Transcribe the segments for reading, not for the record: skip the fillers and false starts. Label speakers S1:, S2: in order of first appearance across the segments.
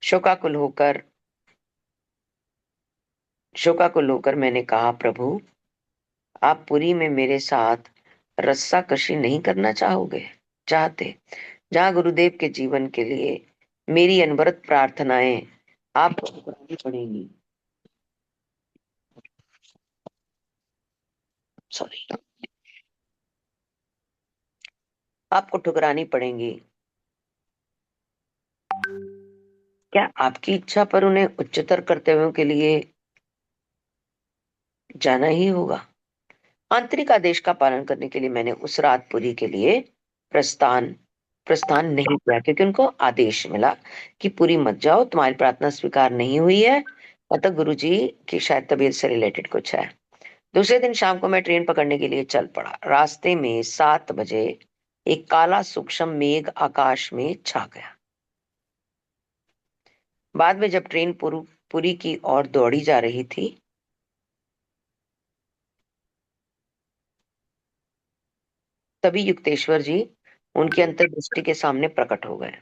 S1: शोकाकुल होकर शोकाकुल होकर मैंने कहा, प्रभु, आप पुरी में मेरे साथ रस्सा कशी नहीं करना चाहते? जहाँ गुरुदेव के जीवन के लिए मेरी अनवरत प्रार्थनाएं आपको ठुकरानी पड़ेंगी। सॉरी, आपको ठुकरानी पड़ेंगी। क्या आपकी इच्छा पर उन्हें उच्चतर कर्तव्यों के लिए जाना ही होगा? आंतरिक आदेश का पालन करने के लिए मैंने उस रात पुरी के लिए प्रस्थान प्रस्थान नहीं किया, क्योंकि उनको आदेश मिला कि पुरी मत जाओ, तुम्हारी प्रार्थना स्वीकार नहीं हुई है। मतलब गुरु जी की शायद तबीयत से रिलेटेड कुछ है। दूसरे दिन शाम को मैं ट्रेन पकड़ने के लिए चल पड़ा। रास्ते में 7 बजे एक काला सूक्ष्म मेघ आकाश में छा गया। बाद में जब ट्रेन पुरी की ओर दौड़ी जा रही थी, तभी युक्तेश्वर जी उनकी अंतर्दृष्टि के सामने प्रकट हो गए।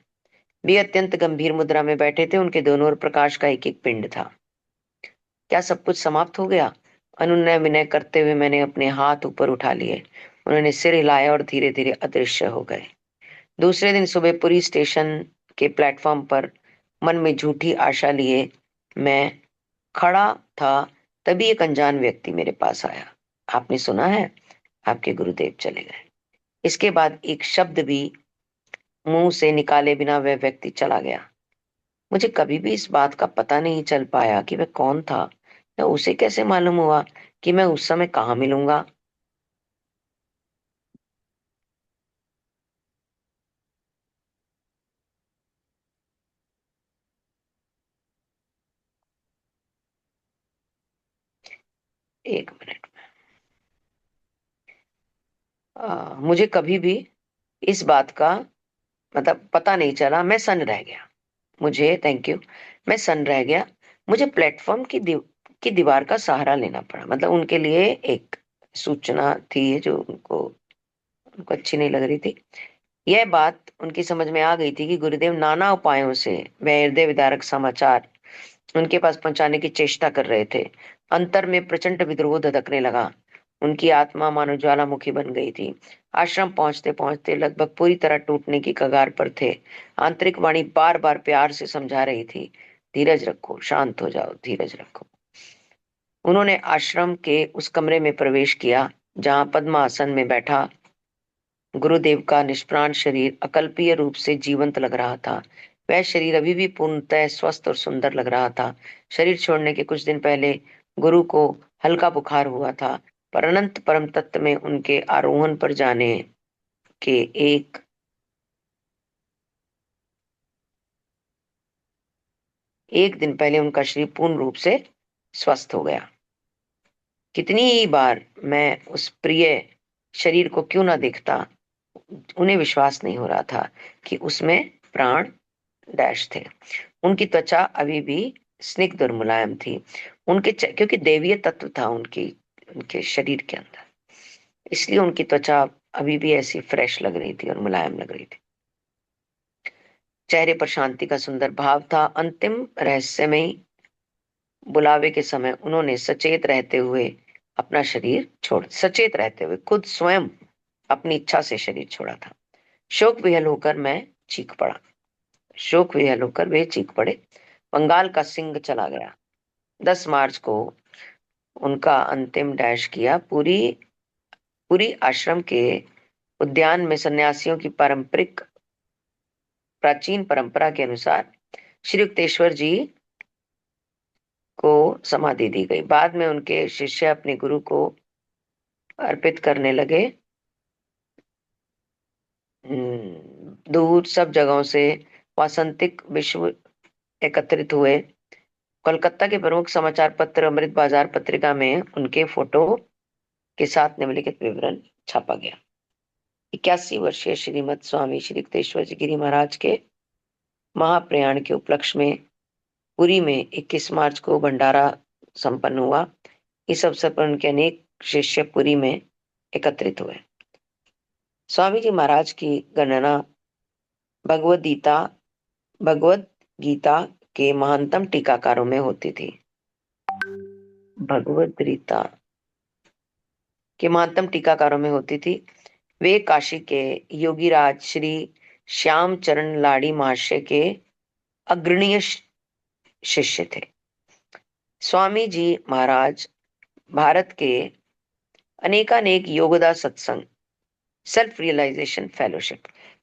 S1: वे अत्यंत गंभीर मुद्रा में बैठे थे। उनके दोनों ओर प्रकाश का एक एक पिंड था। क्या सब कुछ समाप्त हो गया? अनुनय विनय करते हुए मैंने अपने हाथ ऊपर उठा लिए। उन्होंने सिर हिलाया और धीरे धीरे अदृश्य हो गए। दूसरे दिन सुबह पुरी स्टेशन के प्लेटफॉर्म पर मन में झूठी आशा लिए मैं खड़ा था। तभी एक अनजान व्यक्ति मेरे पास आया। आपने सुना है, आपके गुरुदेव चले गए। इसके बाद एक शब्द भी मुंह से निकाले बिना वह व्यक्ति चला गया। मुझे कभी भी इस बात का पता नहीं चल पाया कि वह कौन था, या उसे कैसे मालूम हुआ कि मैं उस समय कहाँ मिलूंगा। एक मिनट। मुझे कभी भी इस बात का मतलब पता नहीं चला। मैं सन रह गया। मुझे थैंक यू। मैं सन रह गया। मुझे प्लेटफॉर्म की दीवार का सहारा लेना पड़ा। मतलब उनके लिए एक सूचना थी जो उनको अच्छी नहीं लग रही थी। यह बात उनकी समझ में आ गई थी कि गुरुदेव नाना उपायों से वह हृदय विदारक समाचार उनके पास पहुंचाने की चेष्टा कर रहे थे। अंतर में प्रचंड विद्रोह धधकने लगा। उनकी आत्मा मानो ज्वालामुखी बन गई थी। आश्रम पहुंचते पहुंचते लगभग पूरी तरह टूटने की कगार पर थे। आंतरिक वाणी बार बार प्यार से समझा रही थी, धीरज रखो, शांत हो जाओ, धीरज रखो। उन्होंने आश्रम के उस कमरे में प्रवेश किया जहां पद्मासन में बैठा गुरुदेव का निष्प्राण शरीर अकल्पीय रूप से जीवंत लग रहा था। वह शरीर अभी भी पूर्णतः स्वस्थ और सुंदर लग रहा था। शरीर छोड़ने के कुछ दिन पहले गुरु को हल्का बुखार हुआ था, पर अनंत परम तत्व में उनके आरोहण पर जाने के एक एक दिन पहले उनका शरीर पूर्ण रूप से स्वस्थ हो गया। कितनी ही बार मैं उस प्रिय शरीर को क्यों ना देखता, उन्हें विश्वास नहीं हो रहा था कि उसमें प्राण डैश थे। उनकी त्वचा अभी भी स्निग्ध और मुलायम थी। क्योंकि देवीय तत्व था उनके शरीर के अंदर, इसलिए उनकी त्वचा अभी भी ऐसी फ्रेश लग रही थी और मुलायम लग रही थी। चेहरे पर शांति का सुंदर भाव था। अंतिम रहस्यमयी बुलावे के समय उन्होंने सचेत रहते हुए खुद स्वयं अपनी इच्छा से शरीर छोड़ा था। शोक विहल होकर मैं चीख पड़ा शोक विहल होकर वे चीख पड़े। बंगाल का सिंह चला गया। 10 मार्च को उनका अंतिम डैश किया। पूरी पूरी आश्रम के उद्यान में सन्यासियों की पारंपरिक प्राचीन परंपरा के अनुसार श्री युक्तेश्वर जी को समाधि दी गई। बाद में उनके शिष्य अपने गुरु को अर्पित करने लगे। दूर सब जगहों से वासंतिक विश्व एकत्रित हुए। कोलकाता के प्रमुख समाचार पत्र अमृत बाजार पत्रिका में उनके फोटो के साथ निम्नलिखित विवरण छापा गया। 81 वर्षीय श्रीमद स्वामी श्री युक्तेश्वर जी गिरी महाराज के महाप्रयाण के उपलक्ष्य में पुरी में 21 मार्च को भंडारा संपन्न हुआ। इस अवसर पर उनके अनेक शिष्य पुरी में एकत्रित हुए। स्वामी जी महाराज की गणना भगवद गीता भगवद गीता के महानतम टीकाकारों में होती थी। भगवद गीता के महानतम टीकाकारों में होती थी। वे काशी के योगीराज श्री श्याम चरण लाड़ी महाशय के अग्रणीय शिष्य थे। स्वामी जी महाराज भारत के अनेकानेक योगदा सत्संग, सेल्फ रियलाइजेशन फेलोशिप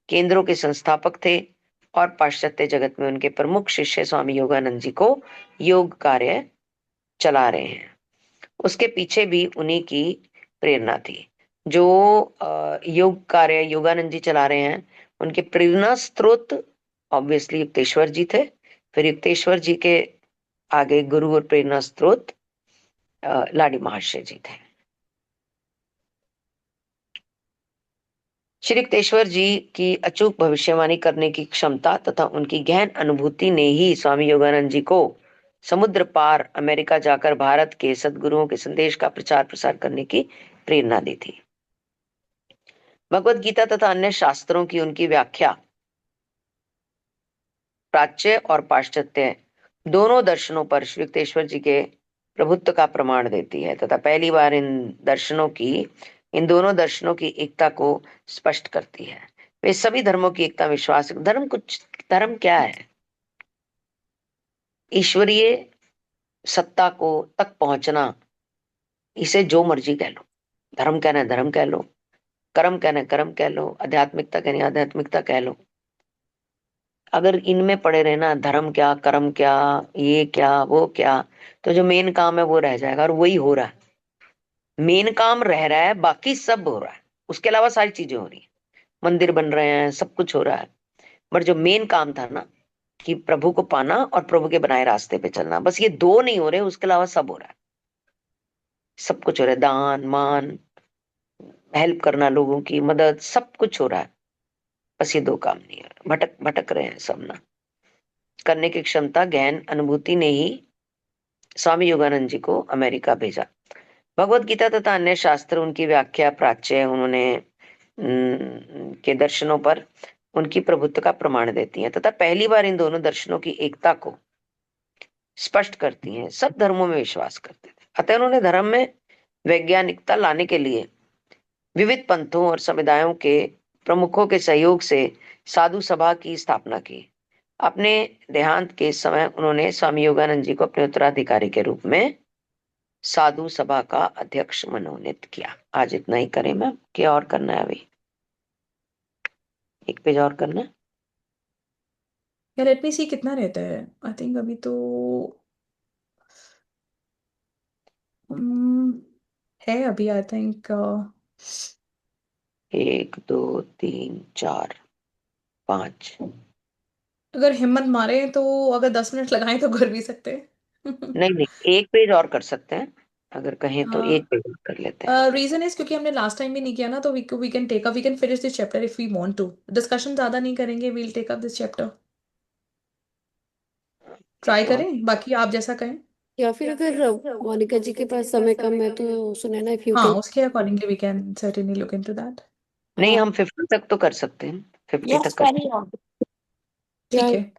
S1: केंद्रों के संस्थापक थे और पाश्चात्य जगत में उनके प्रमुख शिष्य स्वामी योगानंद जी को योग कार्य चला रहे हैं। उसके पीछे भी उन्हीं की प्रेरणा थी। जो योग कार्य योगानंद जी चला रहे हैं, उनके प्रेरणा स्रोत ऑब्वियसली युक्तेश्वर जी थे। फिर युक्तेश्वर जी के आगे गुरु और प्रेरणा स्रोत लाडी महाशय जी थे। श्री युक्तेश्वर जी की अचूक भविष्यवाणी करने की क्षमता तथा उनकी गहन अनुभूति ने ही स्वामी योगानंद जी को समुद्र पार अमेरिका जाकर भारत के सद्गुरुओं के संदेश का प्रचार प्रसार करने की प्रेरणा दी थी। भगवत गीता तथा अन्य शास्त्रों की उनकी व्याख्या प्राच्य और पाश्चात्य दोनों दर्शनों पर श्री युक्तेश्वर जी के प्रभुत्व का प्रमाण देती है तथा पहली बार इन दोनों दर्शनों की एकता को स्पष्ट करती है। वे सभी धर्मों की एकता विश्वास, धर्म क्या है? ईश्वरीय सत्ता को तक पहुंचना, इसे जो मर्जी कह लो। धर्म कहना है धर्म कह लो, कर्म कहना है कर्म कह लो, आध्यात्मिकता कहनी है आध्यात्मिकता कह लो। अगर इनमें पड़े रहना धर्म क्या कर्म क्या ये क्या वो क्या, तो जो मेन काम है वो रह जाएगा। और वही हो रहा है, मेन काम रह रहा है, बाकी सब हो रहा है। उसके अलावा सारी चीजें हो रही है, मंदिर बन रहे हैं, सब कुछ हो रहा है। बट जो मेन काम था ना, कि प्रभु को पाना और प्रभु के बनाए रास्ते पे चलना, बस ये दो नहीं हो रहे, उसके अलावा सब हो रहा है। सब कुछ हो रहा है, दान मान, हेल्प करना, लोगों की मदद, सब कुछ हो रहा है। बस ये दो काम नहीं हो रहा, भटक भटक रहे हैं सब ना। करने की क्षमता, गहन अनुभूति ने ही स्वामी योगानंद जी को अमेरिका भेजा। भगवत गीता तथा अन्य शास्त्र, उनकी व्याख्या प्राच्य उन्होंने के दर्शनों पर उनकी प्रभुत्व का प्रमाण देती हैं तथा पहली बार इन दोनों दर्शनों की एकता को स्पष्ट करती हैं। सब धर्मों में विश्वास करते थे, अतः उन्होंने धर्म में वैज्ञानिकता लाने के लिए विविध पंथों और समुदायों के प्रमुखों के सहयोग से साधु सभा की स्थापना की। अपने देहांत के समय उन्होंने स्वामी योगानंद जी को अपने उत्तराधिकारी के रूप में साधु सभा का अध्यक्ष मनोनीत किया। आज इतना ही करें मैम, क्या और करना है? अभी एक पेज और करना है।
S2: या लेट मी सी कितना रहता है। आई थिंक अभी तो हम्म, है अभी आई थिंक
S1: 1 2 3 4 5।
S2: अगर हिम्मत मारे तो अगर 10 मिनट लगाए तो कर भी सकते हैं।
S1: नहीं नहीं, एक पेज और कर सकते हैं, अगर कहें तो एक पेज और कर लेते हैं।
S2: रीजन इज क्योंकि हमने लास्ट टाइम भी नहीं किया ना, तो we can finish this chapter if we want to. Discussion ज्यादा नहीं करेंगे, we'll take up this chapter. Try
S1: page और।
S2: करें, बाकी आप जैसा कहें।
S3: या फिर अगर मोनिका जी के पास समय कम है तो सुनैना इफ यू
S2: हाँ,
S3: कैन।
S2: उसके accordingly we can certainly look into that.
S1: नहीं,
S3: हाँ।
S1: हम 50 तक तो कर सकते हैं, 50 तक
S3: यस
S1: कर
S3: कैरी ऑन।
S2: ठीक है।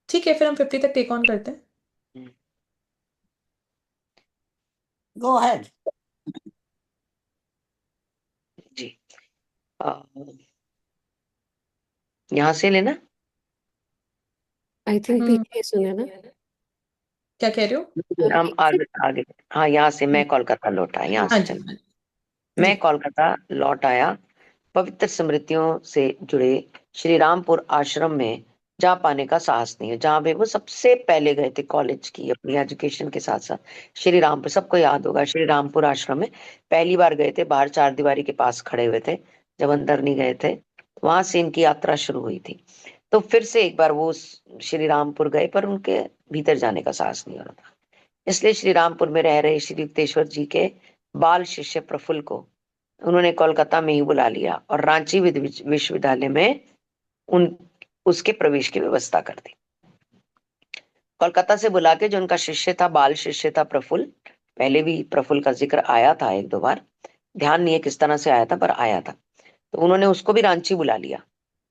S2: ठीक है, फिर हम 50 तक टेक ऑन करते हैं।
S1: सकते हैं।
S3: Go ahead.
S1: जी, यहाँ से लेना।
S3: आई थिंक
S2: हम्म,
S3: पीछे सुनैना।
S2: क्या कह रहे हो?
S1: हम आगे आगे। हाँ, यहाँ से मैं कोलकाता लौट आया, यहाँ
S2: हाँ
S1: से
S2: जी,
S1: चल।
S2: हाँ जी।
S1: मैं कोलकाता लौट आया, पवित्र स्मृतियों से जुड़े श्री रामपुर आश्रम में जा पाने का साहस नहीं है, जहाँ पे वो सबसे पहले गए थे कॉलेज की अपनी एजुकेशन के साथ साथ। श्री रामपुर सबको याद होगा, श्री रामपुर आश्रम में पहली बार गए थे, बाहर चार दीवारी के पास खड़े हुए थे, जब अंदर नहीं गए थे। वहां से इनकी यात्रा शुरू हुई थी। तो फिर से एक बार वो श्री रामपुर गए, पर उनके भीतर जाने का साहस नहीं हो रहा था। इसलिए श्री रामपुर में रह रहे श्री युक्तेश्वर जी के बाल शिष्य प्रफुल्ल को उन्होंने कोलकाता में ही बुला लिया और रांची विश्वविद्यालय में उन उसके प्रवेश की व्यवस्था कर दी। कोलकाता से बुला के जो उनका शिष्य था, बाल शिष्य था प्रफुल्ल, पहले भी प्रफुल्ल का जिक्र आया था एक दो बार, ध्यान नहीं है किस तरह से आया था, पर आया था। तो उन्होंने उसको भी रांची बुला लिया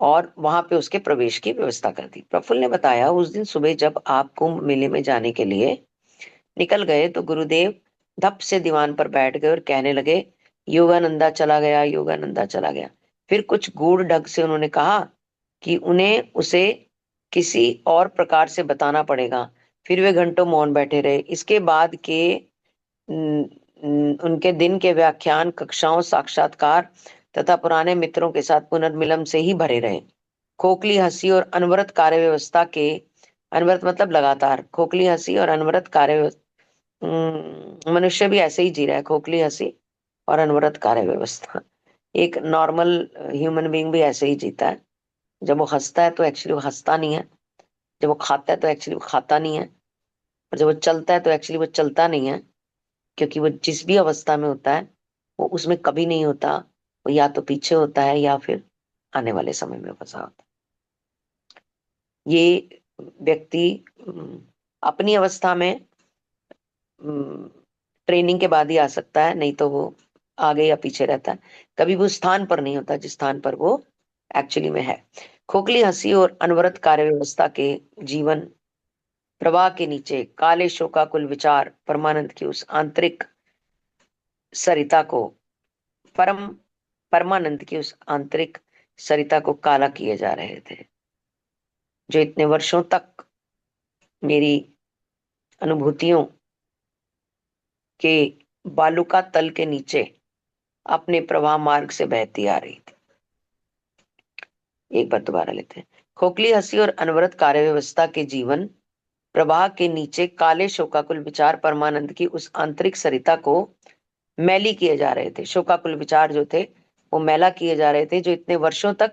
S1: और वहां पे उसके प्रवेश की व्यवस्था कर दी। प्रफुल्ल ने बताया, उस दिन सुबह जब आप कुंभ मेले में जाने के लिए निकल गए तो गुरुदेव धप से दीवान पर बैठ गए और कहने लगे, योगानंदा चला गया, योगानंदा चला गया। फिर कुछ गूढ़ ढंग से उन्होंने कहा कि उन्हें उसे किसी और प्रकार से बताना पड़ेगा। फिर वे घंटों मौन बैठे रहे। इसके बाद के उनके दिन के व्याख्यान, कक्षाओं, साक्षात्कार तथा पुराने मित्रों के साथ पुनर्मिलन से ही भरे रहे। खोखली हंसी और अनवरत कार्य व्यवस्था के, अनवरत मतलब लगातार, खोखली हंसी और अनवरत कार्य, मनुष्य भी ऐसे ही जी रहा है, खोखली हंसी और अनवरत कार्य व्यवस्था। एक नॉर्मल ह्यूमन बीइंग भी ऐसे ही जीता है। जब वो हंसता है तो एक्चुअली वो हंसता नहीं है, जब वो खाता है तो एक्चुअली वो खाता नहीं है, और जब वो चलता है तो एक्चुअली वो चलता नहीं है। क्योंकि वो जिस भी अवस्था में होता है वो उसमें कभी नहीं होता, वो या तो पीछे होता है या फिर आने वाले समय में फंसा होता है। ये व्यक्ति अपनी अवस्था में ट्रेनिंग के बाद ही आ सकता है, नहीं तो वो आगे या पीछे रहता है। कभी वो स्थान पर नहीं होता जिस स्थान पर वो एक्चुअली में है। खोखली हंसी और अनवरत कार्य व्यवस्था के जीवन प्रवाह के नीचे काले शोकाकुल विचार परमानंद की उस आंतरिक सरिता को, परम परमानंद की उस आंतरिक सरिता को काला किए जा रहे थे, जो इतने वर्षों तक मेरी अनुभूतियों के बालुका तल के नीचे अपने प्रवाह मार्ग से बहती आ रही थी। एक बार दोबारा लेते हैं। खोखली हंसी और अनवरत कार्य व्यवस्था के जीवन प्रवाह के नीचे काले शोकाकुल विचार परमानंद की उस आंतरिक सरिता को मैली किए जा रहे थे। शोकाकुल विचार जो थे वो मैला किए जा रहे थे, जो इतने वर्षों तक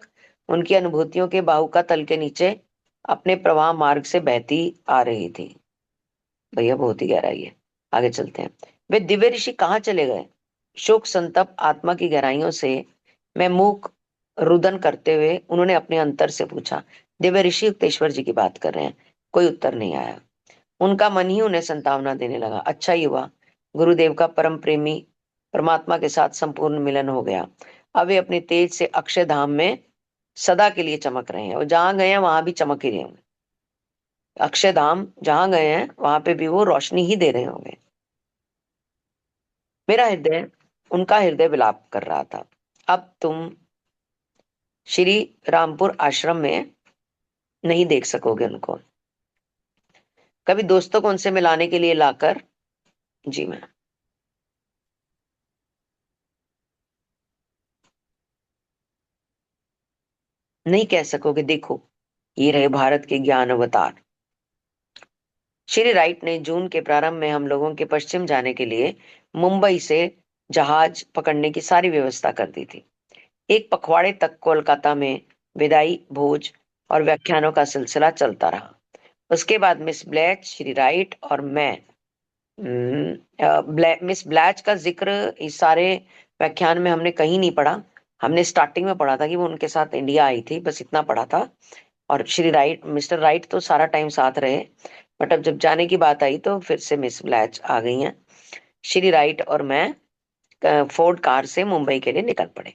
S1: उनकी अनुभूतियों के बाहुका तल के नीचे अपने प्रवाह मार्ग से बहती आ रही थी। भैया बहुत ही गहराई है, आगे चलते हैं। वे दिव्य ऋषि कहाँ चले गए? शोक संतप्त आत्मा की गहराइयों से मैं मूक रुदन करते हुए उन्होंने अपने अंतर से पूछा। दिव्य ऋषि युक्तेश्वर जी की बात कर रहे हैं। कोई उत्तर नहीं आया। उनका मन ही उन्हें संतावना देने लगा। अच्छा ही हुआ, गुरुदेव का परम प्रेमी परमात्मा के साथ संपूर्ण मिलन हो गया। अब वे अपने तेज से अक्षय धाम में सदा के लिए चमक रहे हैं, और जहां गए हैं वहां भी चमक ही रहे होंगे। अक्षय धाम जहां गए हैं वहां पे भी वो रोशनी ही दे रहे होंगे। मेरा हृदय, उनका हृदय विलाप कर रहा था। अब तुम श्री रामपुर आश्रम में नहीं देख सकोगे उनको। कभी दोस्तों को उनसे मिलाने के लिए लाकर, जी मैं, नहीं कह सकोगे। देखो, ये रहे भारत के ज्ञान अवतार। श्री राइट ने जून के प्रारंभ में हम लोगों के पश्चिम जाने के लिए मुंबई से जहाज पकड़ने की सारी व्यवस्था कर दी थी। एक पखवाड़े तक कोलकाता में विदाई भोज और व्याख्यानों का सिलसिला चलता रहा। उसके बाद मिस ब्लैच, श्री राइट और मैं, मिस ब्लैच का जिक्र इस सारे व्याख्यान में हमने कहीं नहीं पढ़ा। हमने स्टार्टिंग में पढ़ा था कि वो उनके साथ इंडिया आई थी, बस इतना पढ़ा था। और श्री राइट, मिस्टर राइट तो सारा टाइम साथ रहे, बट अब जब जाने की बात आई तो फिर से मिस ब्लैच आ गई हैं। श्री राइट और मैं फोर्ड कार से मुंबई के लिए निकल पड़े।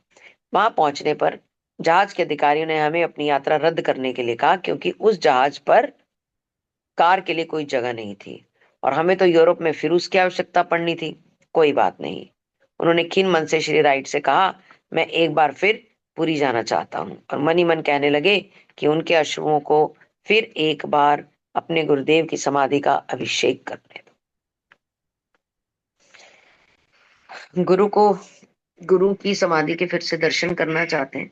S1: वहां पहुंचने पर जहाज के अधिकारियों ने हमें अपनी यात्रा रद्द करने के लिए कहा, क्योंकि उस जहाज पर कार के लिए कोई जगह नहीं थी और हमें तो यूरोप में फिर उसकी आवश्यकता पड़नी थी। कोई बात नहीं, उन्होंने खीन मन से श्री राइट से कहा, मैं एक बार फिर पुरी जाना चाहता हूँ। और मन ही मन कहने लगे कि उनके अश्रुओं को फिर एक बार अपने गुरुदेव की समाधि का अभिषेक करने दो। गुरु को, गुरु की समाधि के फिर से दर्शन करना चाहते हैं।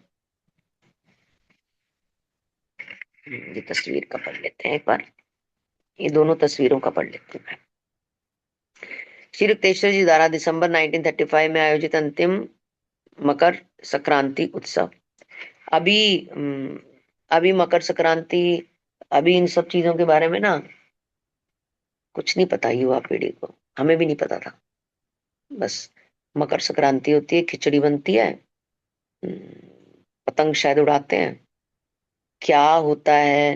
S1: ये तस्वीर का पढ़ लेते हैं एक बार, ये दोनों तस्वीरों का पढ़ लेते हैं। श्री युक्तेश्वर जी द्वारा दिसंबर 1935 में आयोजित अंतिम मकर संक्रांति उत्सव। अभी अभी मकर संक्रांति, अभी इन सब चीजों के बारे में ना कुछ नहीं पता युवा पीढ़ी को, हमें भी नहीं पता था। बस मकर संक्रांति होती है, खिचड़ी बनती है, पतंग शायद उड़ाते हैं, क्या होता है,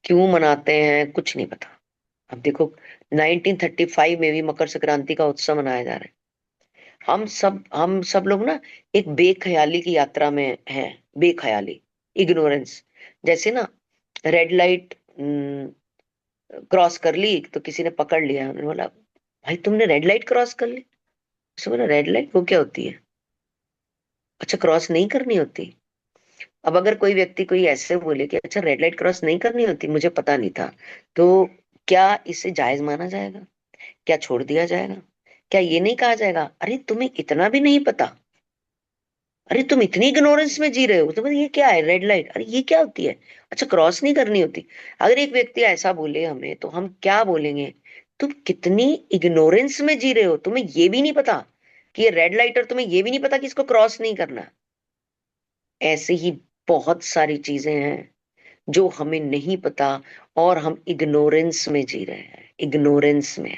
S1: क्यों मनाते हैं, कुछ नहीं पता। अब देखो, 1935 में भी मकर संक्रांति का उत्सव मनाया जा रहा है। हम सब लोग ना एक बेख्याली की यात्रा में हैं। बेख्याली, इग्नोरेंस। जैसे ना, रेड लाइट क्रॉस कर ली तो किसी ने पकड़ लिया, उन्होंने बोला भाई तुमने रेड लाइट क्रॉस कर ली। उसने बोला रेड लाइट वो क्या होती है? अच्छा, क्रॉस नहीं करनी होती। अब अगर कोई व्यक्ति कोई ऐसे बोले कि अच्छा रेड लाइट क्रॉस नहीं करनी होती, मुझे पता नहीं था, तो क्या इसे जायज माना जाएगा? क्या छोड़ दिया जाएगा? क्या ये नहीं कहा जाएगा अरे तुम्हें इतना भी नहीं पता, अरे तुम इतनी इग्नोरेंस में जी रहे हो, तो ये क्या है रेड लाइट, अरे ये क्या होती है, अच्छा क्रॉस नहीं करनी होती। अगर एक व्यक्ति ऐसा बोले हमें, तो हम क्या बोलेंगे? तुम कितनी इग्नोरेंस में जी रहे हो, तुम्हें ये भी नहीं पता कि ये रेड लाइट, और तुम्हें ये भी नहीं पता कि इसको क्रॉस नहीं करना। ऐसे ही बहुत सारी चीजें हैं जो हमें नहीं पता, और हम इग्नोरेंस में जी रहे हैं, इग्नोरेंस में।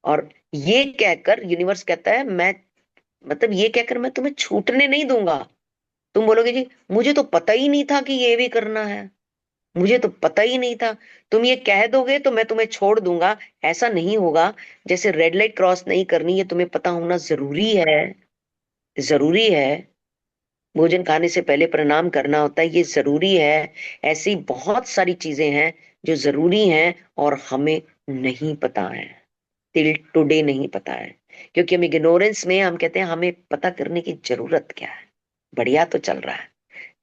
S1: और ये कहकर यूनिवर्स कहता है मैं, मतलब ये कहकर मैं तुम्हें छूटने नहीं दूंगा। तुम बोलोगे जी मुझे तो पता ही नहीं था कि ये भी करना है, मुझे तो पता ही नहीं था, तुम ये कह दोगे तो मैं तुम्हें छोड़ दूंगा। ऐसा नहीं होगा। जैसे रेड लाइट क्रॉस नहीं करनी, ये तुम्हें पता होना जरूरी है, जरूरी है। भोजन खाने से पहले प्रणाम करना होता है, ये जरूरी है। ऐसी बहुत सारी चीजें हैं जो जरूरी हैं, और हमें नहीं पता है, टिल टुडे नहीं पता है। क्योंकि हम इग्नोरेंस में, हम कहते हैं हमें पता करने की जरूरत क्या है, बढ़िया तो चल रहा है,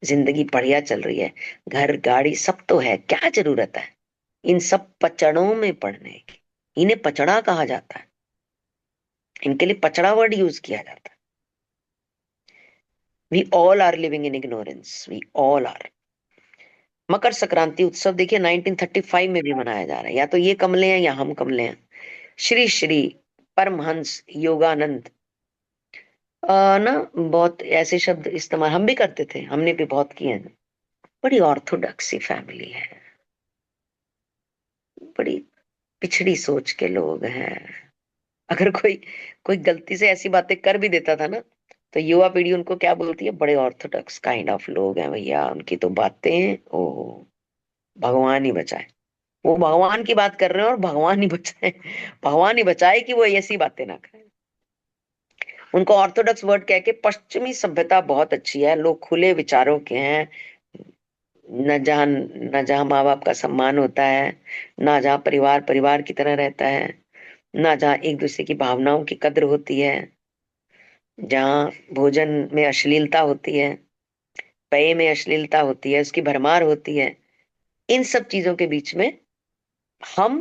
S1: जिंदगी बढ़िया चल रही है, घर गाड़ी सब तो है, क्या जरूरत है इन सब पचड़ों में पड़ने की। इन्हें पचड़ा कहा जाता है, इनके लिए पचड़ा वर्ड यूज किया जाता है। We all are living in ignorance, we all are. Makar Sankranti उत्सव देखिए 1935 में भी मनाया जा रहा है। या तो ये कमले हैं या हम कमले हैं। श्री श्री परमहंस योगानंद, ना बहुत ऐसे शब्द इस्तेमाल हम भी करते थे, हमने भी बहुत किए हैं। बड़ी ऑर्थोडॉक्सी फैमिली है, बड़ी पिछड़ी सोच के लोग हैं। अगर कोई कोई गलती से ऐसी बातें कर भी देता था ना, तो युवा पीढ़ी उनको क्या बोलती है, बड़े ऑर्थोडॉक्स काइंड ऑफ लोग हैं भैया, उनकी तो बातें ओ भगवान ही बचाए। वो भगवान की बात कर रहे हैं और भगवान ही बचाए, भगवान ही बचाए कि वो ऐसी बातें ना करें। उनको ऑर्थोडॉक्स वर्ड कह के, पश्चिमी सभ्यता बहुत अच्छी है, लोग खुले विचारों के हैं, न जहाँ माँ बाप का सम्मान होता है, ना जहाँ परिवार परिवार की तरह रहता है, ना जहाँ एक दूसरे की भावनाओं की कद्र होती है, जहाँ भोजन में अश्लीलता होती है, पेय में अश्लीलता होती है, उसकी भरमार होती है। इन सब चीजों के बीच में हम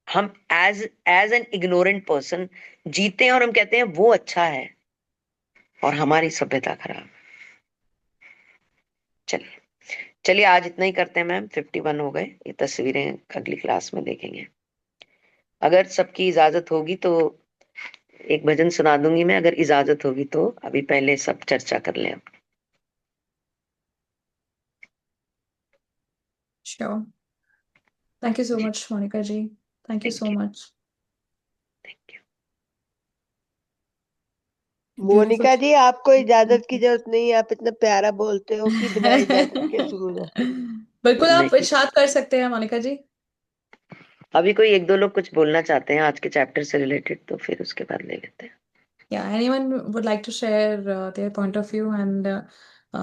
S1: हम as as an ignorant person जीते हैं, और हम कहते हैं वो अच्छा है और हमारी सभ्यता खराब। चलिए, चलिए आज इतना ही करते हैं मैम, 51 हो गए। ये तस्वीरें अगली क्लास में देखेंगे। अगर सबकी इजाजत होगी तो एक भजन सुना दूंगी मैं, अगर इजाजत होगी तो। अभी पहले सब चर्चा कर लें।
S2: श्योर। थैंक यू सो
S1: जी,
S2: much Monica ji. Thank you so
S1: thank you,
S2: much.
S1: Thank you.
S2: Beautiful.
S3: Monica ji, आपको इजाजत की जरूरत नहीं है, आप इतना प्यारा बोलते हो कि बिना इजाजत के शुरू हो जाए।
S2: बिल्कुल, आप
S1: नहीं,
S2: इरशाद कर सकते हैं मोनिका जी।
S1: अभी कोई एक दो लोग कुछ बोलना चाहते हैं आज के चैप्टर से रिलेटेड, तो फिर उसके बाद ले लेते हैं।
S2: Yeah, anyone would like to share their point of view and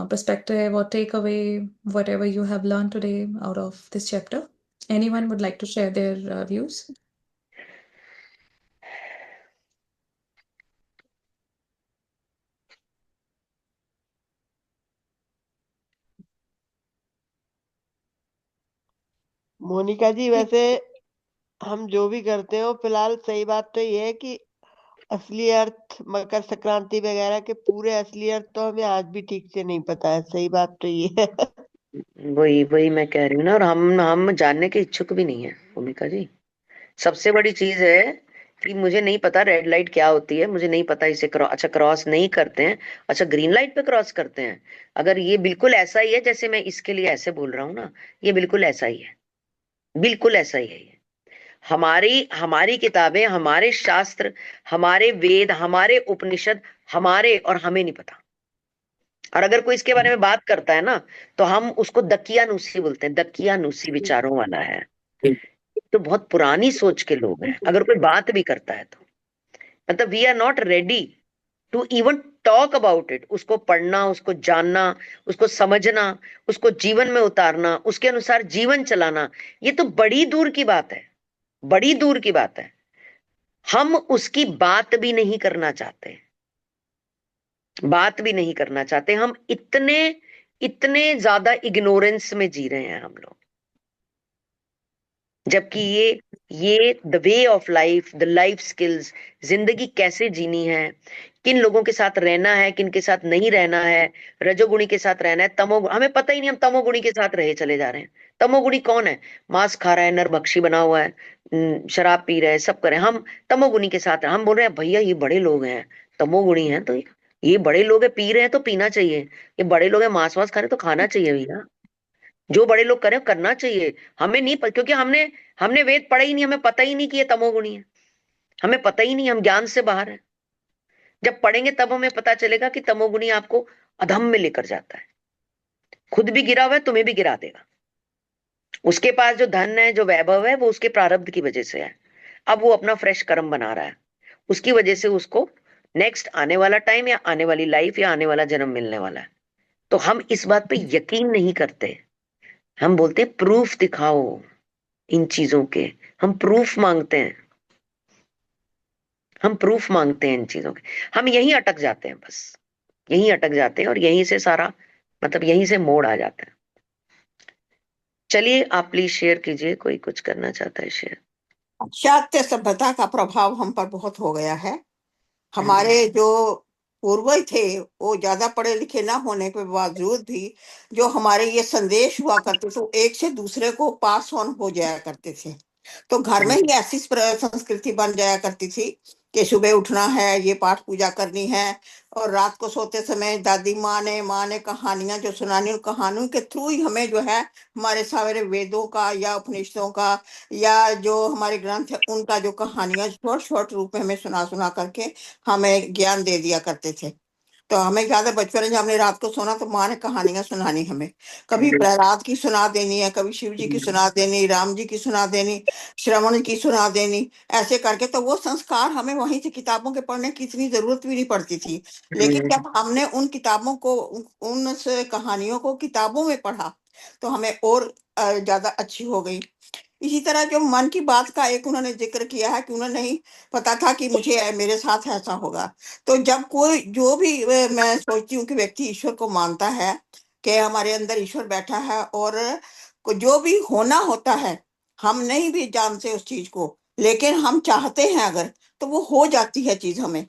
S2: perspective or take away whatever you have learned today out of this chapter? Anyone would like to share their views?
S3: Monika जी, वैसे हम जो भी करते हो, फिलहाल सही बात तो ये है कि असली अर्थ मकर संक्रांति वगैरह के पूरे असली अर्थ तो हमें आज भी ठीक से नहीं पता है। सही बात तो ये है।
S1: वही वही मैं कह रही हूँ ना, और हम जानने के इच्छुक भी नहीं है भूमिका जी। सबसे बड़ी चीज है कि मुझे नहीं पता रेड लाइट क्या होती है, मुझे नहीं पता इसे अच्छा क्रॉस नहीं करते हैं, अच्छा ग्रीन लाइट पे क्रॉस करते हैं। अगर ये बिल्कुल ऐसा ही है जैसे मैं इसके लिए ऐसे बोल रहा हूँ ना, ये बिल्कुल ऐसा ही है, बिल्कुल ऐसा ही है ये। हमारी हमारी किताबें, हमारे शास्त्र, हमारे वेद, हमारे उपनिषद, हमारे, और हमें नहीं पता। और अगर कोई इसके बारे में बात करता है ना, तो हम उसको दकियानुसी बोलते हैं, दकियानुसी विचारों वाला है। तो बहुत पुरानी सोच के लोग हैं, अगर कोई बात भी करता है तो, मतलब we are not ready to even talk about it, उसको पढ़ना, उसको जानना, उसको समझना, उसको जीवन में उतारना, उसके अनुसार जीवन चलाना, ये तो बड़ी दूर की बात है, बड़ी दूर की बात है। हम उसकी बात भी नहीं करना चाहते, बात भी नहीं करना चाहते। हम इतने इतने ज्यादा इग्नोरेंस में जी रहे हैं हम लोग, जबकि ये the way of life, the life skills, जिंदगी कैसे जीनी है, किन लोगों के साथ रहना है, किन के साथ नहीं रहना है, रजोगुणी के साथ रहना है, हमें पता ही नहीं, हम तमोगुणी के साथ रहे चले जा रहे हैं। तमोगुणी कौन है? मांस खा रहा है, नरभक्षी बना हुआ है, शराब पी रहे हैं, सब करे, हम तमोगुणी के साथ हम बोल रहे हैं भैया ये बड़े लोग हैं, तमोगुणी हैं तो ये बड़े लोग हैं, पी रहे हैं तो पीना चाहिए, ये बड़े लोग हैं मांस वास खा रहे हैं तो खाना चाहिए भैया, जो बड़े लोग करें करना चाहिए। हमें नहीं क्योंकि हमने हमने वेद पढ़ा ही नहीं, हमें पता ही नहीं कि ये तमोगुणी है, हमें पता ही नहीं, हम ज्ञान से बाहर है। जब पढ़ेंगे तब हमें पता चलेगा कि तमोगुणी आपको अधम में लेकर जाता है, खुद भी गिरा हुआ है, तुम्हें भी गिरा देगा। उसके पास जो धन है, जो वैभव है, वो उसके प्रारब्ध की वजह से है। अब वो अपना फ्रेश कर्म बना रहा है, उसकी वजह से उसको नेक्स्ट आने वाला टाइम या आने वाली लाइफ या आने वाला जन्म मिलने वाला है। तो हम इस बात पे यकीन नहीं करते, हम बोलते हैं प्रूफ दिखाओ इन चीजों के, हम प्रूफ मांगते हैं, हम प्रूफ मांगते हैं इन चीजों के। हम यहीं अटक जाते हैं, बस यहीं अटक जाते हैं और यहीं से सारा मतलब यहीं से मोड़ आ जाता है। चलिए आप प्लीज शेयर कीजिए, कोई कुछ करना चाहता है शेयर।
S4: पाश्चात्य सभ्यता का प्रभाव हम पर बहुत हो गया है। हमारे जो पूर्वज थे वो ज्यादा पढ़े लिखे ना होने के बावजूद भी जो हमारे ये संदेश हुआ करते थे वो एक से दूसरे को पास ऑन हो जाया करते थे। तो घर में ही ऐसी संस्कृति बन जाया करती थी कि सुबह उठना है, ये पाठ पूजा करनी है, और रात को सोते समय दादी माँ ने कहानियां जो सुनानी, उन कहानियों के थ्रू ही हमें जो है हमारे सारे वेदों का या उपनिषदों का या जो हमारे ग्रंथ है उनका जो कहानियां शॉर्ट शॉर्ट रूप में हमें सुना सुना करके हमें ज्ञान दे दिया करते थे। तो हमें याद है बचपन में जब हमने रात को सोना तो माँ ने कहानियां सुनानी हमें, कभी प्रहलाद की सुना देनी है, कभी शिव जी की सुना देनी, राम जी की सुना देनी, श्रवण की सुना देनी, ऐसे करके। तो वो संस्कार हमें वहीं से किताबों के पढ़ने की इतनी जरूरत भी नहीं पड़ती थी। लेकिन जब हमने उन किताबों को उन कहानियों को किताबों में पढ़ा तो हमें और ज्यादा अच्छी हो गई। इसी तरह जो मन की बात का एक उन्होंने जिक्र किया है कि उन्हें नहीं पता था कि मुझे मेरे साथ ऐसा होगा। तो जब कोई जो भी मैं सोचती हूँ कि व्यक्ति ईश्वर को मानता है कि हमारे अंदर ईश्वर बैठा है और जो भी होना होता है हम नहीं भी जानते उस चीज को, लेकिन हम चाहते हैं अगर तो वो हो जाती है चीज हमें।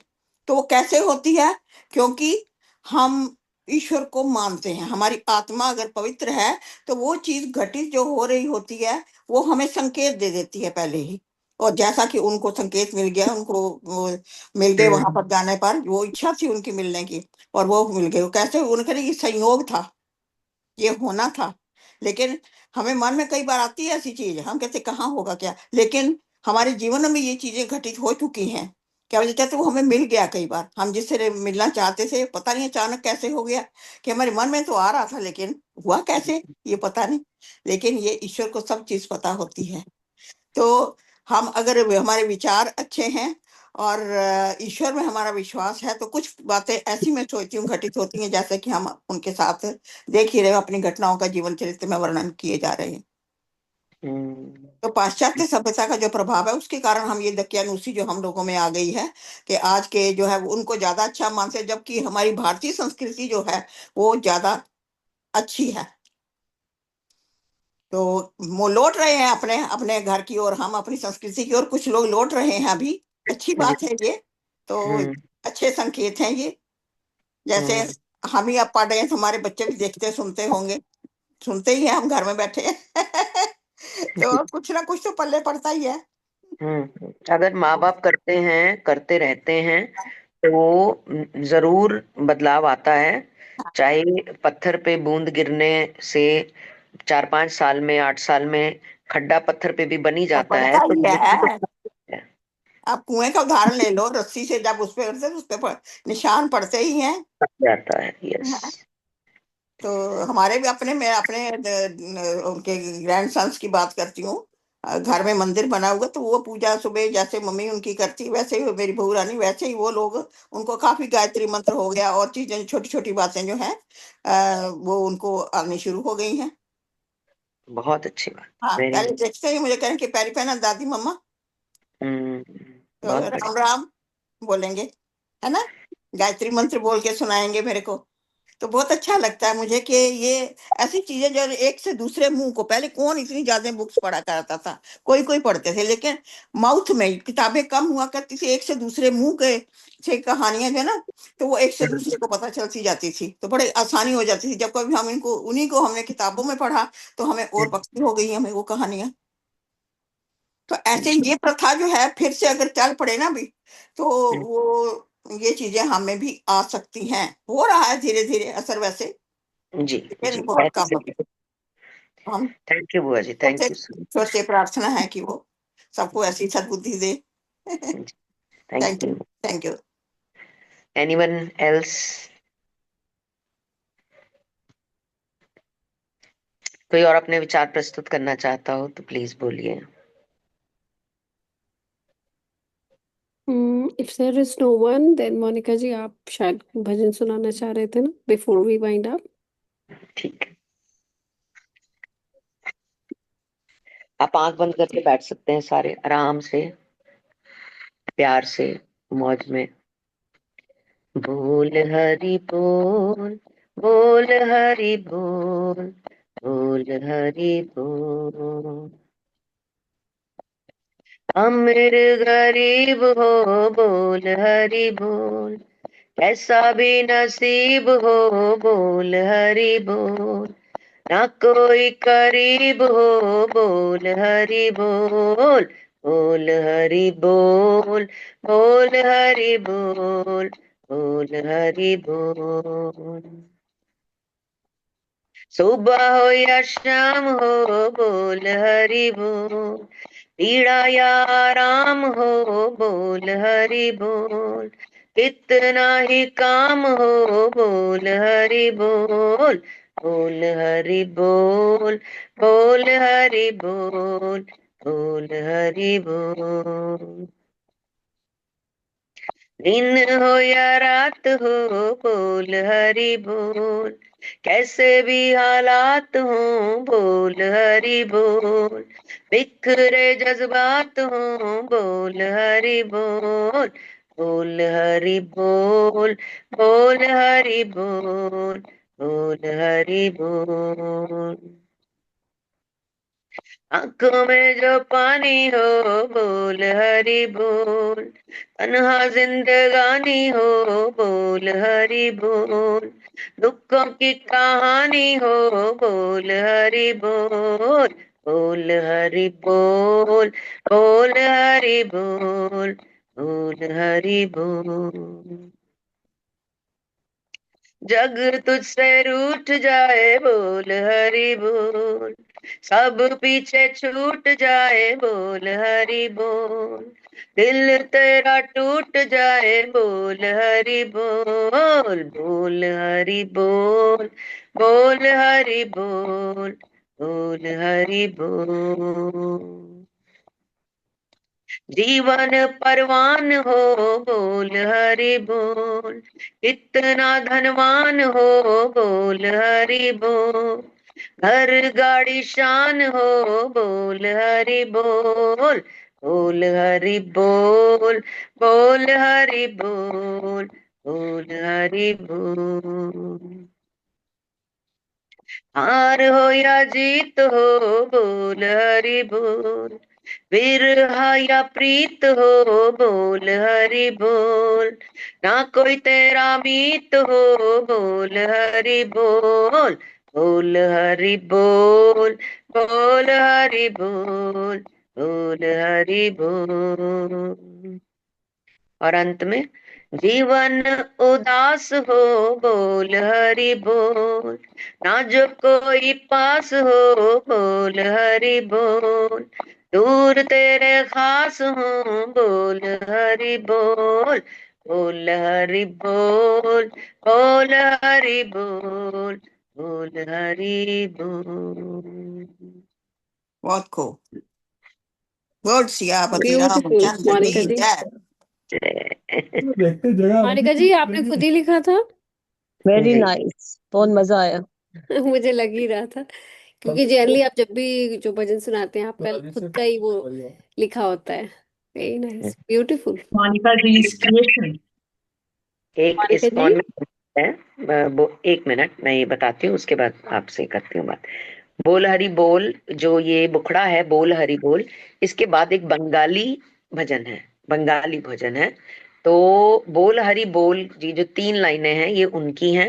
S4: तो वो कैसे होती है? क्योंकि हम ईश्वर को मानते हैं, हमारी आत्मा अगर पवित्र है तो वो चीज घटित जो हो रही होती है वो हमें संकेत दे देती है पहले ही। और जैसा कि उनको संकेत मिल गया, उनको वो मिल गए वहां पर जाने पर, वो इच्छा थी उनकी मिलने की और वो मिल गए। वो कैसे? उनके लिए संयोग था, ये होना था। लेकिन हमें मन में कई बार आती है ऐसी चीज, हम कहते कहाँ होगा क्या, लेकिन हमारे जीवन में ये चीजें घटित हो चुकी हैं। क्या वजह कहते वो हमें मिल गया कई बार, हम जिससे मिलना चाहते थे पता नहीं अचानक कैसे हो गया कि हमारे मन में तो आ रहा था लेकिन हुआ कैसे ये पता नहीं। लेकिन ये ईश्वर को सब चीज पता होती है। तो हम अगर हमारे विचार अच्छे हैं और ईश्वर में हमारा विश्वास है तो कुछ बातें ऐसी मैं सोचती हूँ घटित होती हैं जैसे कि हम उनके साथ देख ही रहे हो, अपनी घटनाओं का जीवन चरित्र में वर्णन किए जा रहे हैं। तो पाश्चात्य सभ्यता का जो प्रभाव है उसके कारण हम ये दकियानूसी जो हम लोगों में आ गई है कि आज के जो है उनको ज्यादा अच्छा मानते हैं, जबकि हमारी भारतीय संस्कृति जो है वो ज्यादा अच्छी है। तो वो लौट रहे हैं अपने अपने घर की ओर, हम अपनी संस्कृति की ओर कुछ लोग लौट रहे हैं अभी। अच्छी बात है ये, तो अच्छे संकेत हैं ये। जैसे हम ही अब पढ़ रहे हैं तो हमारे बच्चे भी देखते सुनते होंगे, सुनते ही हैं, हम घर में बैठे हैं तो कुछ ना कुछ तो पल्ले पड़ता ही है।
S1: अगर माँ बाप करते हैं, करते रहते हैं तो जरूर बदलाव आता है। चाहे पत्थर पे बूंद गिरने से 4-5 साल में, 8 साल में खड्डा पत्थर पे भी बनी जाता है,
S4: पड़ता
S1: तो
S4: ही
S1: यही तो
S4: है।
S1: है।
S4: आप कुएं का उदाहरण ले लो, रस्सी से जब उस पे निशान पड़ते ही हैं।
S1: पड़ जाता है, यस।
S4: तो हमारे भी अपने, मैं अपने उनके ग्रैंड सन्स की बात करती हूँ, घर में मंदिर बना हुआ, तो वो पूजा सुबह जैसे मम्मी उनकी करती वैसे ही मेरी बहू रानी, वैसे ही वो लोग, उनको काफी गायत्री मंत्र हो गया और चीजें छोटी छोटी बातें जो हैं वो उनको आनी शुरू हो गई हैं।
S1: बहुत अच्छी बात,
S4: हाँ,
S1: वेरी
S4: पहले देखते ही मुझे कहें कि पैरी पहना दादी मम्मा, तो
S1: बहुत
S4: राम
S1: बढ़िया।
S4: राम बोलेंगे, है ना, गायत्री मंत्र बोल के सुनाएंगे मेरे को। तो बहुत अच्छा लगता है मुझे कि ये ऐसी चीजें जो एक से दूसरे मुंह को, पहले कौन इतनी ज्यादा बुक्स पढ़ा करता था, कोई कोई पढ़ते थे, लेकिन माउथ में किताबें कम हुआ करती थी, एक से दूसरे मुंह के से कहानियां जो है ना, तो वो एक से दूसरे को पता चलती जाती थी, तो बड़े आसानी हो जाती थी। जब कभी हम इनको उन्हीं को हमने किताबों में पढ़ा तो हमें और पक्की हो गई हमें वो कहानियां। तो ऐसे ये प्रथा जो है फिर से अगर चल पड़े ना भी, तो वो ये चीजें हमें भी आ सकती हैं, हो रहा है धीरे धीरे असर वैसे,
S1: जी
S4: लेकिन
S1: जी,
S4: बहुत कम। हम
S1: थैंक यू बुआ जी,
S4: सबसे
S1: थैंक यू सो
S4: ईश्वर से प्रार्थना है कि वो सबको ऐसी सद्बुद्धि दे।
S1: Much, thank
S4: thank you,
S1: you.
S4: Thank you.
S1: Anyone else? कोई और अपने विचार प्रस्तुत करना चाहता हो तो प्लीज बोलिए।
S5: If there is no one, then Monica ji आप शायद भजन सुनाना चाह रहे थे ना, बिफोर वी वाइंड अप।
S1: ठीक है, आप आंख बंद करके बैठ सकते हैं सारे आराम से, प्यार से, मौज में। बोल हरि बोल, बोल हरि बोल, बोल हरि बोल। अमीर गरीब हो बोल हरि बोल, कैसा भी नसीब हो बोल हरि बोल, ना कोई करीब हो बोल हरि बोल, बोल हरि बोल, बोल हरि बोल, बोल हरि बोल। सुबह हो या शाम हो बोल हरि बोल, पीड़ा या आराम हो बोल हरि बोल, कितना ही काम हो बोल हरि बोल, बोल हरि बोल, बोल हरि बोल, बोल हरि बोल। दिन हो या रात हो बोल हरि बोल, कैसे भी हालात हो बोल हरि बोल, बिखरे जज्बात हो बोल हरि बोल, बोल हरि बोल, बोल हरि बोल, बोल हरि बोल। आंखों में जो पानी हो बोल हरि बोल, तन्हा जिंदगानी हो बोल हरि बोल, दुखों की कहानी हो बोल हरि बोल, बोल हरि बोल, बोल हरि बोल, बोल हरि बोल। जग तुझसे रूठ जाए बोल हरि बोल, सब पीछे छूट जाए बोल हरि बोल, दिल तेरा टूट जाए बोल हरि बोल, बोल हरि बोल, बोल हरि बोल, बोल हरि बोल। जीवन परवान हो बोल हरि बोल, कितना धनवान हो बोल हरि बोल, घर गाड़ी शान हो बोल हरि बोल, बोल हरि बोल, बोल हरि बोल, बोल हरि बोल। हार हो या जीत हो बोल हरि बोल, बिरहा या प्रीत हो बोल हरि बोल, ना कोई तेरा मीत हो बोल हरि बोल, बोल हरि बोल, बोल हरि बोल, बोल हरि बोल। और अंत में, जीवन उदास हो बोल हरि बोल, ना जो कोई पास हो बोल हरि बोल, दूर तेरे खास हो बोल हरि बोल, बोल हरि बोल, बोल हरि बोल, बोल हरि बोल।
S4: बहुत खूब। गुड सियापति
S5: ब्यूटीफुल
S4: रामचंद्र
S5: मोनिका
S4: की
S5: जी।
S4: जय।
S5: मोनिका जी आपने खुद ही लिखा था?
S6: वेरी
S1: जी
S6: नाइस, बहुत मजा आया।
S5: मुझे लग ही रहा था, क्योंकि जनरली आप जब भी जो भजन सुनाते हैं आपका खुद का ही वो लिखा होता है। Very nice, beautiful.
S7: Monica G's creation.
S1: एक
S5: मोनिका जी।
S1: इस्कॉन में है, वो 1 मिनट मैं ये बताती हूँ, उसके बाद आपसे करती हूँ बात। बोल हरि बोल, जो ये बुखड़ा है बोल हरि बोल, इसके बाद एक बंगाली भजन है, बंगाली भजन है। तो बोल हरि बोल जी जो 3 लाइनें हैं ये उनकी हैं,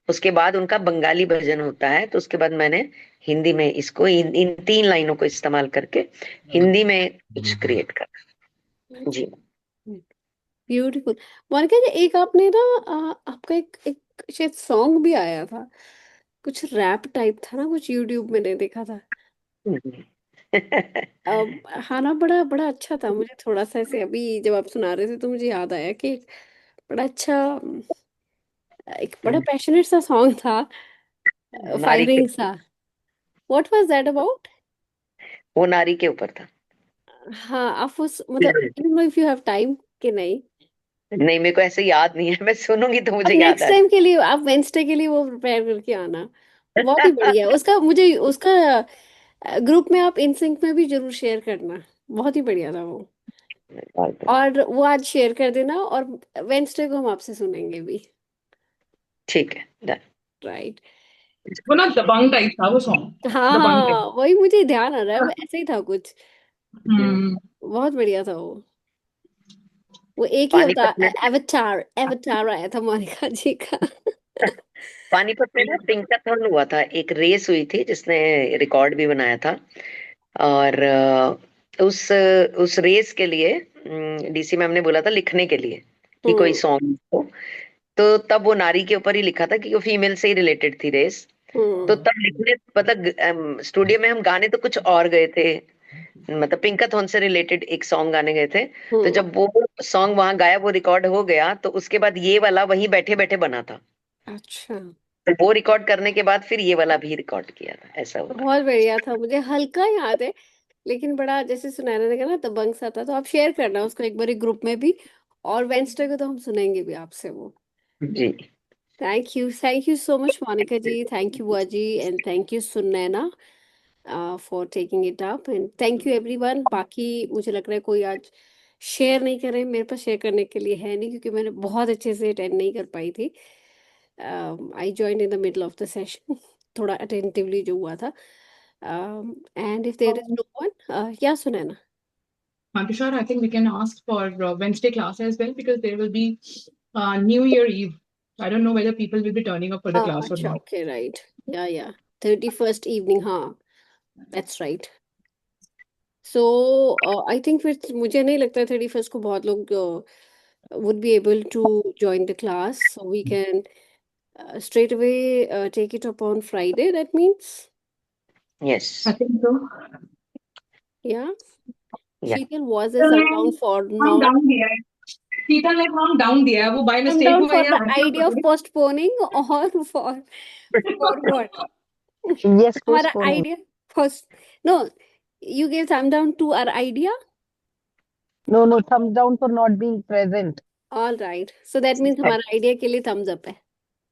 S1: उसके बाद उनका बंगाली भजन होता है। तो उसके बाद मैंने हिंदी में इसको इन 3 लाइनों को इस्तेमाल करके हिंदी में कुछ क्रिएट कर जी।
S5: ब्यूटीफुल। मोनिका जी एक आपने ना आपका एक शायद सॉन्ग भी आया था, कुछ रैप टाइप था ना, कुछ यूट्यूब मैंने देखा था। हाँ ना, बड़ा बड़ा अच्छा था। मुझे थोड़ा सा ऐसे अभी जब आप सुना रहे थे तो मुझे याद आया कि एक बड़ा अच्छा, एक बड़ा पैशनेट सा सॉन्ग था,
S1: नारी के,
S5: फायरिंग सा। What was that about?
S1: वो नारी के ऊपर था।
S5: हाँ आप उस मतलब I don't know if you have time कि नहीं।
S1: नहीं मेरे को ऐसे याद नहीं है, मैं सुनूंगी तो
S5: अब
S1: मुझे याद
S5: नेक्स्ट
S1: आ
S5: टाइम के लिए आप वेंसडे के लिए वो प्रिपेयर करके आना। बहुत ही बढ़िया है उसका, मुझे उसका ग्रुप में आप इनसिंक में भी जरूर शेयर करना। बहुत ही बढ़िया था वो।
S1: जाएगा।
S5: और वो आज शेयर कर देना, और वेंसडे को हम आपसे सुनेंगे भी।
S1: ठीक है done।
S5: राइट।
S7: वो ना दबंग टाइप था वो सॉन्ग,
S5: हाँ
S7: दबंग
S5: हाँ,
S7: टाइप।
S5: वही मुझे ध्यान आ रहा है, वो ऐसे ही था कुछ।
S7: हम्म।
S5: बहुत बढ़िया था वो एक ही
S1: पानीपत
S5: अवतार,
S1: में,
S5: एवतार एवतार आया था मोनिका जी का।
S1: पानीपत में ना पिंकाथन हुआ था, एक रेस हुई थी जिसने रिकॉर्ड भी बनाया था। और उस रेस के लिए डीसी मैम ने बोला था लिखने के लिए कि कोई
S5: हम्म
S1: सॉन्ग हो। तो तब वो नारी के ऊपर ही लिखा था क्योंकि वो फीमेल से ही रिलेटेड थी रेस। तो
S5: हम्म
S1: तब लिखने मतलब स्टूडियो में हम गाने तो कुछ और गए थे, मतलब पिंकाथन से रिलेटेड एक सॉन्ग गाने गए थे। तो
S5: हम्म।
S1: जब वो सॉन्ग वहां गाया, वो रिकॉर्ड हो गया, तो उसके बाद ये वाला वहीं बैठे बैठे बना था।
S5: अच्छा,
S1: तो वो रिकॉर्ड करने के बाद फिर ये वाला भी रिकॉर्ड किया था, ऐसा हुआ।
S5: बहुत बढ़िया था। मुझे हल्का याद है, लेकिन बड़ा जैसे सुनैना ने कहा ना दबंग सा था, तो आप शेयर करना उसको एक बार ग्रुप में भी। और वेंसडे को तो हम सुनेंगे भी आपसे वो।
S1: जी
S5: thank you so much Monica ji, thank you बुआ जी, and thank you Sunaina for taking it up, and thank you everyone. बाकी मुझे लग रहा है कोई आज शेयर नहीं करे, मेरे पास शेयर करने के लिए है नहीं, क्योंकि मैंने बहुत अच्छे से अटेंड नहीं कर पाई थी। I join in the middle of the session, थोड़ा अटेंटिवली जो हुआ था। And if there is no one, या Sunaina.
S7: Tushar, I think we can ask for Wednesday class as well because there will be New Year Eve. I don't know whether people will be turning up for the class or
S5: अच्छा,
S7: not.
S5: Okay, right. या 31st evening, हाँ, that's right. So I think फिर मुझे नहीं लगता 31st को बहुत लोग would be able to join the class, so we can straight away take it up on Friday, that means.
S1: Yes
S7: I think so.
S5: Yeah,
S1: या
S5: Sheetal was a sundown for
S7: हम
S5: not
S7: down दिया है, शीतल ने हम down दिया है, वो by mistake
S5: sundown
S7: हुआ
S5: for
S7: या
S5: the idea of postponing, or for what?
S6: Yes,
S5: हमारा
S6: postponing.
S5: idea post, no, you gave thumb down to our idea.
S6: No, no, thumbs down for not being present.
S5: All right, so that means हमारा idea के लिए thumbs up है.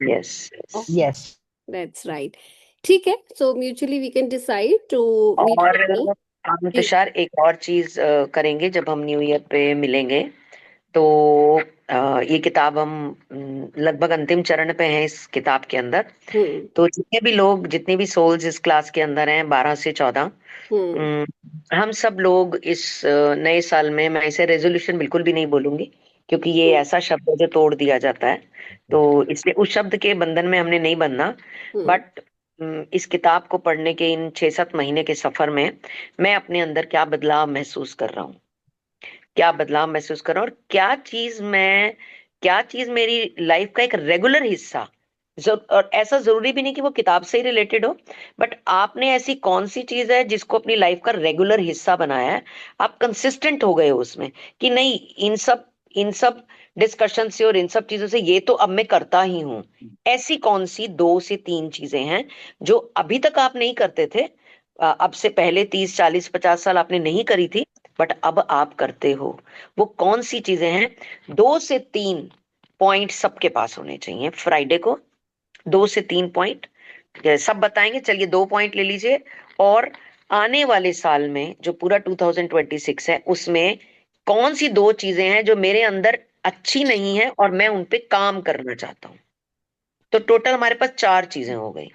S1: Yes
S5: Okay,
S6: Yes.
S5: that's right. ठीक है, so mutually we can decide to meet
S1: और
S5: later.
S1: हम
S5: जी।
S1: तुषार एक और चीज करेंगे जब हम न्यू ईयर पे मिलेंगे। तो ये किताब हम लगभग अंतिम चरण पे हैं इस किताब के अंदर।
S5: हम्म
S1: तो जितने भी लोग, जितने भी सोल्स इस क्लास के अंदर हैं, 12 से 14,
S5: हम्म
S1: हम सब लोग इस नए साल में, मैं इसे रेजोल्यूशन बिल्कुल भी नहीं बोलूंगी क्योंकि ये
S5: हम्म
S1: ऐसा शब्द है जो तोड़ दिया जाता है, तो इसलिए उस शब्द के बंधन में हमने नहीं बनना।
S5: हम्म
S1: बट इस किताब को पढ़ने के इन 6-7 महीने के सफर में मैं अपने अंदर क्या बदलाव महसूस कर रहा हूँ, क्या बदलाव महसूस कर रहा हूँ, और क्या चीज मेरी लाइफ का एक रेगुलर हिस्सा, और ऐसा जरूरी भी नहीं कि वो किताब से ही रिलेटेड हो, बट आपने ऐसी कौन सी चीज है जिसको अपनी लाइफ का रेगुलर हिस्सा बनाया है, आप कंसिस्टेंट हो गए हो उसमें कि नहीं, इन सब डिस्कशन से और इन सब चीजों से ये तो अब मैं करता ही हूँ। ऐसी कौन सी 2 से 3 चीजें हैं जो अभी तक आप नहीं करते थे, अब से पहले 30 40 50 साल आपने नहीं करी थी, बट अब आप करते हो। वो कौन सी चीजें हैं? 2 से 3 पॉइंट सबके पास होने चाहिए फ्राइडे को। 2 से 3 पॉइंट सब बताएंगे। चलिए 2 पॉइंट ले लीजिए। और आने वाले साल में जो पूरा 2026 है, उसमें कौन सी 2 चीजें हैं जो मेरे अंदर अच्छी नहीं है और मैं उन पे काम करना चाहता हूँ। तो टोटल हमारे पास 4 चीजें हो गई।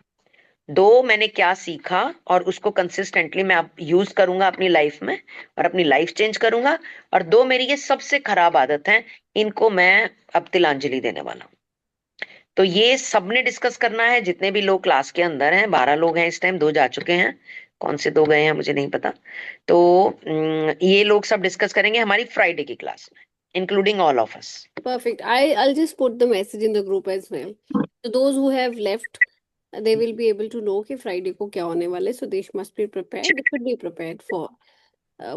S1: 2 मैंने क्या सीखा और उसको कंसिस्टेंटली मैं अब यूज करूंगा अपनी लाइफ में और अपनी लाइफ चेंज करूंगा। और 2 मेरी ये सबसे खराब आदत है, इनको मैं अब तिलांजलि देने वाला हूँ। तो ये सबने डिस्कस करना है, जितने भी लोग क्लास के अंदर हैं। 12 लोग हैं इस टाइम, 2 जा चुके हैं, कौन से 2 गए हैं मुझे नहीं पता। तो ये लोग सब डिस्कस करेंगे हमारी फ्राइडे की क्लास में, including all of us.
S5: Perfect. I'll just put the message in the group as well. So those who have left, they will be able to know कि Friday को क्या होने वाला है. So they must be prepared. They should be prepared for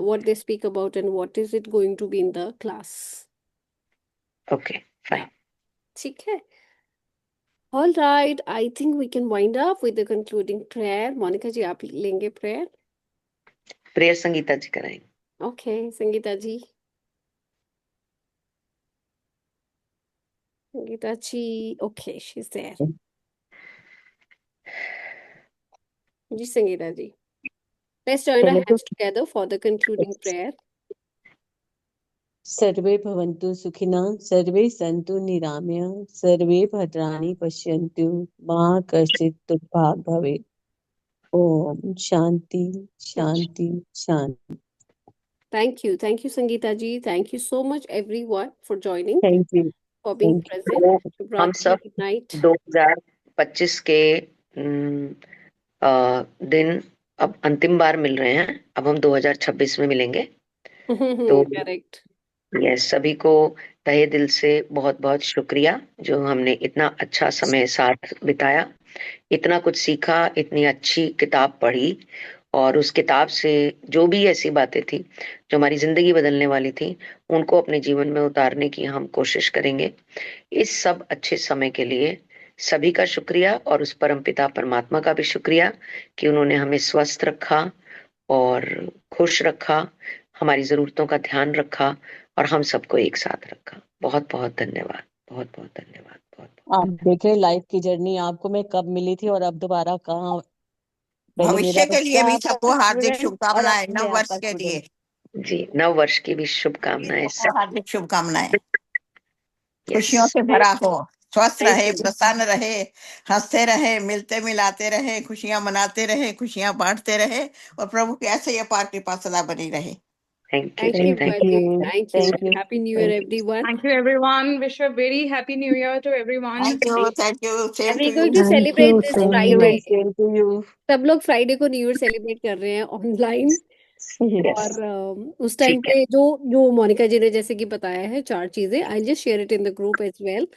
S5: what they speak about and what is it going to be in the class.
S1: Okay fine.
S5: ठीक है. All right. I think we can wind up with the concluding prayer. Monica जी आप लेंगे prayer?
S1: Prayer Sangeeta जी कराएंगे।
S5: Okay, Sangeeta ji. Sangeeta ji, okay, she's there. Ji Sangeeta ji. Let's join our
S6: पहले तो
S5: hands together for the concluding prayer.
S6: सर्वे भवन्तु सुखिनः, सर्वे सन्तु निरामया, सर्वे भद्राणि पश्यन्तु, मा कश्चित् दुःखभाग् भवेत्। ओम शांति शांति शांति।
S5: Thank you. Thank you, Sangeeta ji. Thank you so much, everyone, for joining,
S6: thank you
S5: for being
S6: thank
S5: present.
S1: तो हम
S5: Shubhratri,
S1: सब
S5: good night.
S1: 2025 के दिन अब अंतिम बार मिल रहे हैं। अब हम 2026 में मिलेंगे। तो
S5: Correct.
S1: ये सभी को तहे दिल से बहुत बहुत शुक्रिया, जो हमने इतना अच्छा समय साथ बिताया, इतना कुछ सीखा, इतनी अच्छी किताब पढ़ी, और उस किताब से जो भी ऐसी बातें थी जो हमारी जिंदगी बदलने वाली थी, उनको अपने जीवन में उतारने की हम कोशिश करेंगे। इस सब अच्छे समय के लिए सभी का शुक्रिया, और उस परमपिता परमात्मा का भी शुक्रिया कि उन्होंने हमें स्वस्थ रखा और खुश रखा, हमारी जरूरतों का ध्यान रखा और हम सबको एक साथ रखा। बहुत बहुत धन्यवाद, बहुत बहुत धन्यवाद, बहुत।
S6: आप देख रहे लाइफ की जर्नी, आपको मैं कब मिली थी और अब दोबारा कहाँ। पहले मेरा
S4: भविष्य के लिए भी
S6: बच्चा
S4: सबको हार्दिक
S6: स्टूडेंट और अब
S4: शुभकामनाएं
S6: मैं
S4: नव वर्ष
S6: आपका
S4: के लिए।
S6: स्टूडेंट।
S1: जी, नव वर्ष की भी
S4: सभी
S1: शुभकामनाएं।
S4: को हार्दिक शुभकामनाएं।
S1: यस,
S4: खुशियों से भरा हो, स्वस्थ
S5: Thank
S4: रहे,
S5: you.
S4: प्रसन्न रहे, हंसते रहे, मिलते मिलाते रहे, खुशियां मनाते रहे, खुशियां बांटते रहे, और प्रभु की ऐसे ही अपार कृपा सदा बनी रहे।
S1: थैंक यू
S5: Thank
S1: जी,
S5: you,
S1: thank
S5: Bhuaji.
S6: you.
S5: Thank you.
S6: Thank you.
S5: Happy New Year,
S6: Thank you.
S5: everyone.
S7: Thank you, everyone. Wish a very happy new year to everyone.
S4: Thank you same
S5: And
S4: to
S5: we're
S4: you.
S5: going to
S6: Thank
S5: celebrate
S6: you.
S5: this
S6: Thank
S5: Friday.
S6: you. Same to you.
S5: सब लोग Friday को new year celebrate कर रहे हैं online.
S1: Yes,
S5: और उस time
S1: ठीक है।
S5: पे जो जो मोनिका जी ने जैसे कि बताया है 4 चीजें, I just share it in the group as well,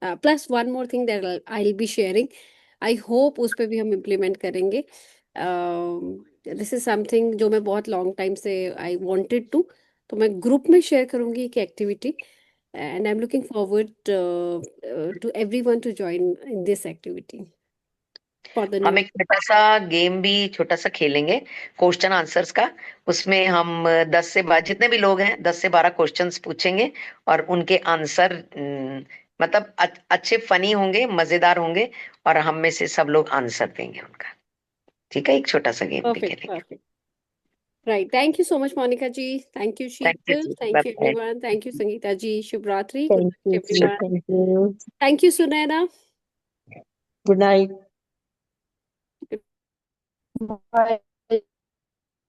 S5: plus one more thing that I will be sharing. I hope उस पे भी हम इम्प्लीमेंट करेंगे। दिस इज समथिंग जो मैं बहुत लॉन्ग टाइम से आई वांटेड टू, तो मैं ग्रुप में शेयर करूंगी एक activity, and I am looking forward to everyone to join in this activity for the
S1: hmm
S5: new.
S1: एक छोटा सा गेम भी छोटा सा खेलेंगे, क्वेश्चन आंसर्स का। उसमें हम 10 से 12 जितने भी लोग हैं 10 से 12 क्वेश्चंस पूछेंगे, और उनके आंसर मतलब अच्छे फनी होंगे, मजेदार होंगे, और हम में से सब लोग आंसर देंगे उनका। ठीक है, एक छोटा सा गेम भी
S5: परफेक्ट
S1: खेलेंगे।
S5: Perfect. Right. Thank you so much, Monica ji. Thank you,
S1: thank you
S5: Sheetal.
S1: जी,
S5: Thank you,
S1: bye.
S5: everyone. Thank you, Sangeeta ji. Shubhratri. Good
S6: Thank
S5: night,
S6: you.
S5: everyone.
S6: Thank you.
S5: Thank you, Sunaina.
S6: Good night.
S5: Good
S6: Bye.